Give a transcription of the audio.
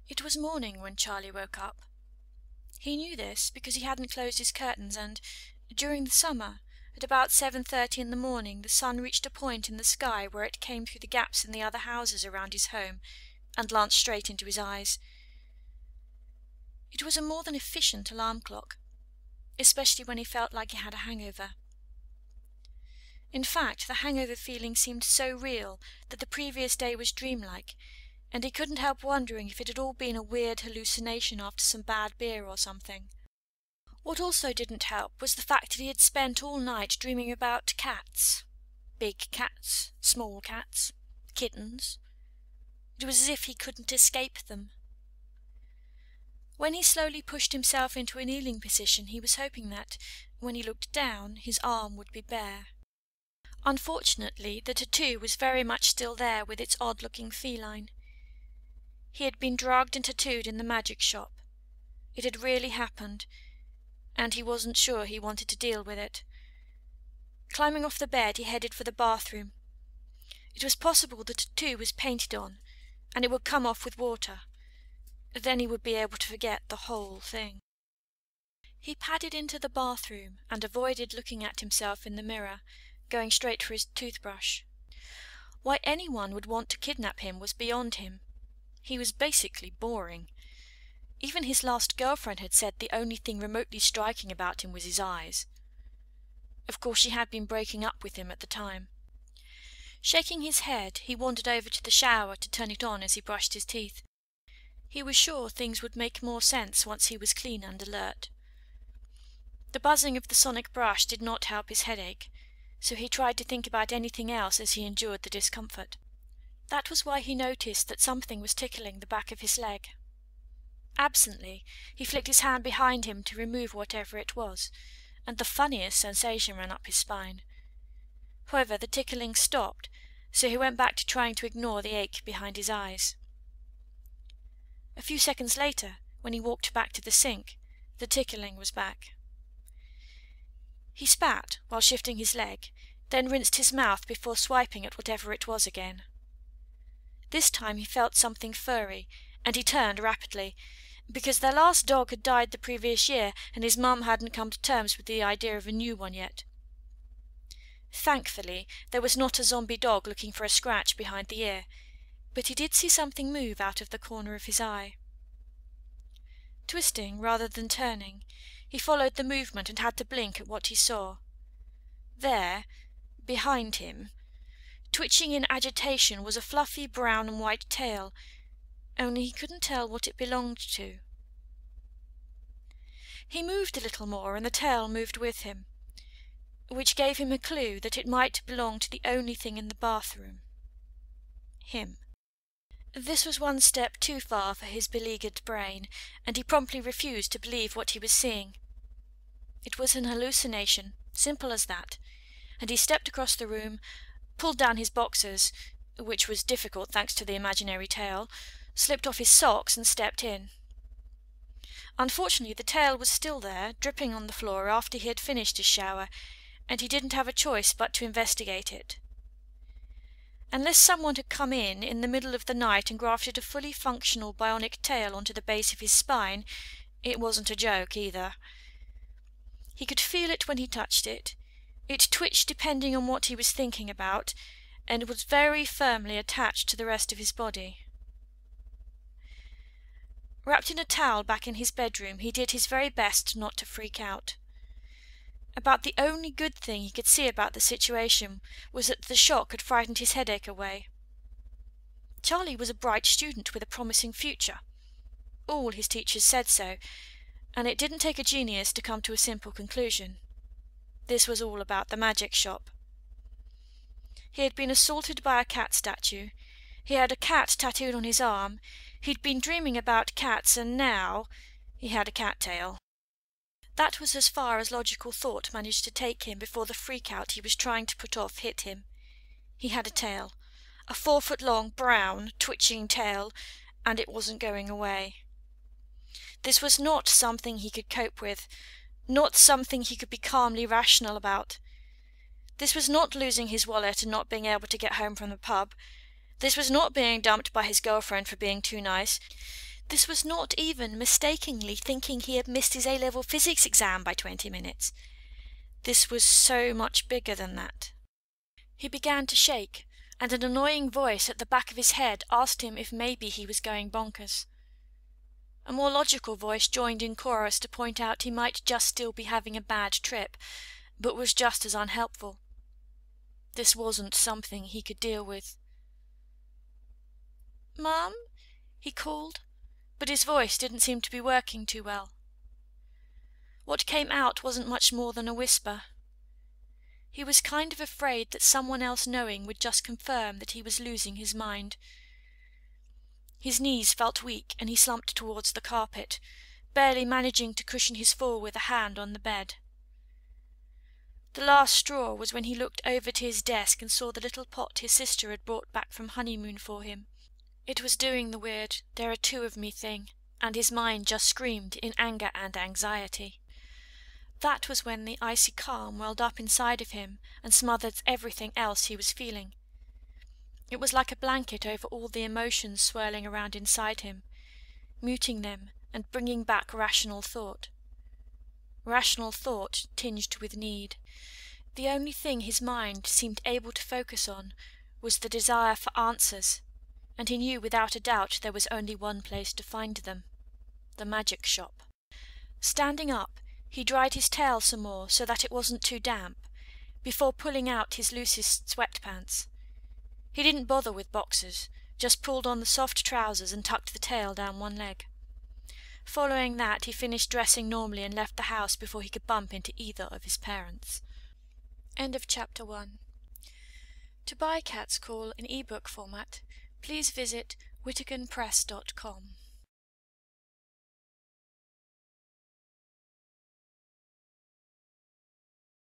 It was morning when Charlie woke up. He knew this because he hadn't closed his curtains and, during the summer, at about 7:30 in the morning the sun reached a point in the sky where it came through the gaps in the other houses around his home and lanced straight into his eyes. It was a more than efficient alarm clock, especially when he felt like he had a hangover. In fact, the hangover feeling seemed so real that the previous day was dreamlike, and he couldn't help wondering if it had all been a weird hallucination after some bad beer or something. What also didn't help was the fact that he had spent all night dreaming about cats. Big cats, small cats, kittens. It was as if he couldn't escape them. When he slowly pushed himself into a kneeling position, he was hoping that, when he looked down, his arm would be bare. Unfortunately, the tattoo was very much still there with its odd-looking feline. He had been drugged and tattooed in the magic shop. It had really happened, and he wasn't sure he wanted to deal with it. Climbing off the bed, he headed for the bathroom. It was possible the tattoo was painted on, and it would come off with water. Then he would be able to forget the whole thing. He padded into the bathroom and avoided looking at himself in the mirror, going straight for his toothbrush. Why anyone would want to kidnap him was beyond him. He was basically boring. Even his last girlfriend had said the only thing remotely striking about him was his eyes. Of course, she had been breaking up with him at the time. Shaking his head, he wandered over to the shower to turn it on as he brushed his teeth. He was sure things would make more sense once he was clean and alert. The buzzing of the sonic brush did not help his headache, so he tried to think about anything else as he endured the discomfort. That was why he noticed that something was tickling the back of his leg. Absently, he flicked his hand behind him to remove whatever it was, and the funniest sensation ran up his spine. However, the tickling stopped, so he went back to trying to ignore the ache behind his eyes. A few seconds later, when he walked back to the sink, the tickling was back. He spat while shifting his leg, then rinsed his mouth before swiping at whatever it was again. This time he felt something furry, and he turned rapidly, because their last dog had died the previous year, and his mum hadn't come to terms with the idea of a new one yet. Thankfully, there was not a zombie dog looking for a scratch behind the ear, but he did see something move out of the corner of his eye. Twisting rather than turning, he followed the movement and had to blink at what he saw. There, behind him, twitching in agitation, was a fluffy brown and white tail, only he couldn't tell what it belonged to. He moved a little more, and the tail moved with him, which gave him a clue that it might belong to the only thing in the bathroom. Him. This was one step too far for his beleaguered brain, and he promptly refused to believe what he was seeing. It was an hallucination, simple as that, and he stepped across the room, pulled down his boxers, which was difficult thanks to the imaginary tail, slipped off his socks and stepped in. Unfortunately, the tail was still there, dripping on the floor after he had finished his shower, and he didn't have a choice but to investigate it. Unless someone had come in the middle of the night and grafted a fully functional bionic tail onto the base of his spine, it wasn't a joke either. He could feel it when he touched it. It twitched depending on what he was thinking about, and was very firmly attached to the rest of his body. Wrapped in a towel back in his bedroom, he did his very best not to freak out. About the only good thing he could see about the situation was that the shock had frightened his headache away. Charlie was a bright student with a promising future. All his teachers said so, and it didn't take a genius to come to a simple conclusion. This was all about the magic shop. He had been assaulted by a cat statue. He had a cat tattooed on his arm. He'd been dreaming about cats, and now he had a cat tail. That was as far as logical thought managed to take him before the freak-out he was trying to put off hit him. He had a tail, a 4-foot-long, brown, twitching tail, and it wasn't going away. This was not something he could cope with, not something he could be calmly rational about. This was not losing his wallet and not being able to get home from the pub. This was not being dumped by his girlfriend for being too nice. This was not even mistakenly thinking he had missed his A-level physics exam by 20 minutes. This was so much bigger than that. He began to shake, and an annoying voice at the back of his head asked him if maybe he was going bonkers. A more logical voice joined in chorus to point out he might just still be having a bad trip, but was just as unhelpful. This wasn't something he could deal with. "Mum?" he called, but his voice didn't seem to be working too well. What came out wasn't much more than a whisper. He was kind of afraid that someone else knowing would just confirm that he was losing his mind. His knees felt weak and he slumped towards the carpet, barely managing to cushion his fall with a hand on the bed. The last straw was when he looked over to his desk and saw the little pot his sister had brought back from honeymoon for him. It was doing the weird "there are two of me" thing, and his mind just screamed in anger and anxiety. That was when the icy calm welled up inside of him and smothered everything else he was feeling. It was like a blanket over all the emotions swirling around inside him, muting them and bringing back rational thought. Rational thought tinged with need. The only thing his mind seemed able to focus on was the desire for answers, and he knew without a doubt there was only one place to find them: the magic shop. Standing up, he dried his tail some more so that it wasn't too damp, before pulling out his loosest sweatpants. He didn't bother with boxers, just pulled on the soft trousers and tucked the tail down one leg. Following that, he finished dressing normally and left the house before he could bump into either of his parents. End of Chapter 1. To buy Cat's Call in ebook format, please visit whittakenpress.com.